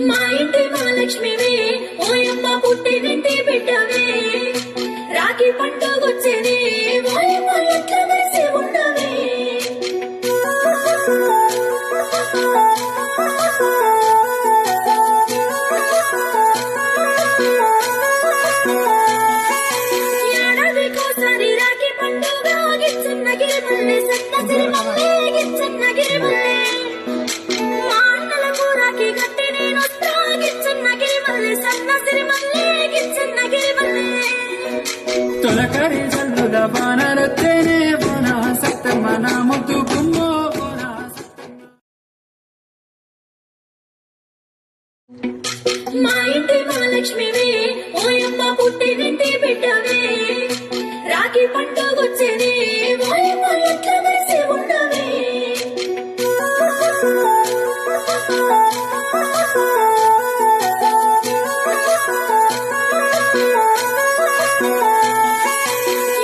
మా ఇంటి మహాలక్ష్మివే ఓయమ్మ పుట్టినింటి బిడ్డవే రాఖీ పండుగొచ్చేనే ఓయమ్మ ఎట్లా వేసి ఉండవే ఏడాదికోసారి రాఖీ పండుగ గిచ్చన్న గిరిమల్లె సన్న సిరిమల్లె గిచ్చన్న గిరిమల్లె తొలకరి జల్లుల బాణరొత్తేనే బోన సత్తమ్మ నా ముద్దు గుమ్మో మా ఇంటి మహాలక్ష్మివే ఓయమ్మ పుట్టినింటి బిడ్డవే రాఖీ పండుగొచ్చేనే ఓయమ్మ ఎట్లా వేసి ఉండవే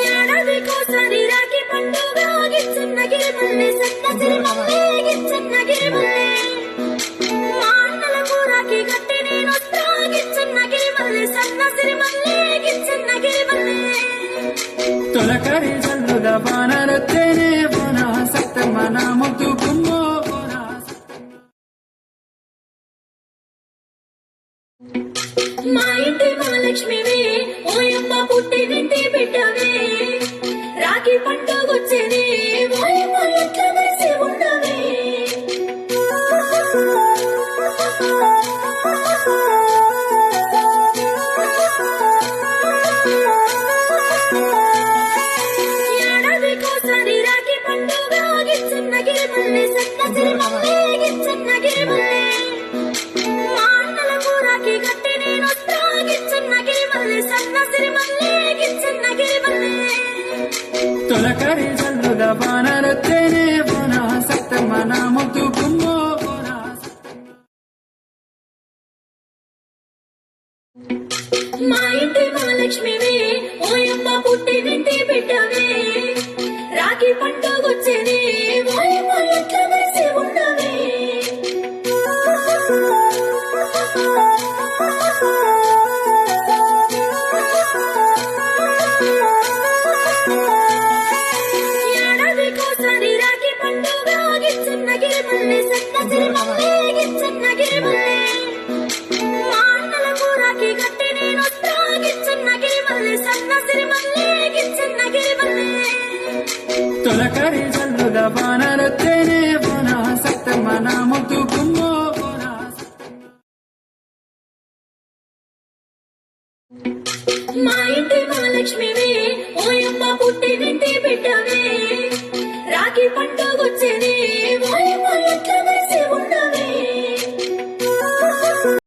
ఏడాదికోసారి రాఖీ పండుగ గిచ్చన్న గిరిమల్లె సన్న సిరిమల్లె గిచ్చన్న గిరిమల్లె మా అన్నలకు రాఖీ కట్టి నేనొస్తా గిచ్చన్న గిరిమల్లె సన్న సిరిమల్లె గిచ్చన్న గిరిమల్లె తొలకరి జల్లుల బాణరొత్తేనే బోన సత్తమ్మ నా ముద్దు గుమ్మో మా ఇంటి మహాలక్ష్మివే ఓయమ్మ పుట్టినింటి బిడ్డవే రాఖీ పండుగొచ్చేనే ఓయమ్మ ఎట్లా వేసి ఉండవే ఏడాదికోసారి రాఖీ పండుగ గిచ్చన్న గిరిమల్లె సన్న సిరిమల్లె గిచ్చన్న గిరిమల్లె మా అన్నలకు రాఖీ కట్టి నేనొస్తా గిచ్చన్న గిరిమల్లె సన్న సిరిమల్లె గిచ్చన్న గిరిమల్లె తొలకరి జల్లుల బాణరొత్తేనే బోన సత్తమ్మ నా ముద్దు గుమ్మో మా ఇంటి మహాలక్ష్మివే ఓయమ్మ పుట్టినింటి బిడ్డవే రాఖీ పండుగొచ్చేనే ఓయమ్మ ఎట్లా వేసి ఉండవే ఏడాదికోసారి రాఖీ పండుగ గిచ్చన్న గిరిమల్లె సన్న సిరిమల్లె గిచ్చన్న గిరిమల్లె మా అన్నలకు రాఖీ కట్టి నేనొస్తా గిచ్చన్న గిరిమల్లె సన్న సిరిమల్లె గిచ్చన్న గిరిమల్లె తొలకరి జల్లుల బాణరొత్తేనే బోన సత్తమ్మ నా ముద్దు గుమ్మో మా ఇంటి మహాలక్ష్మివే ఓయమ్మ పుట్టిన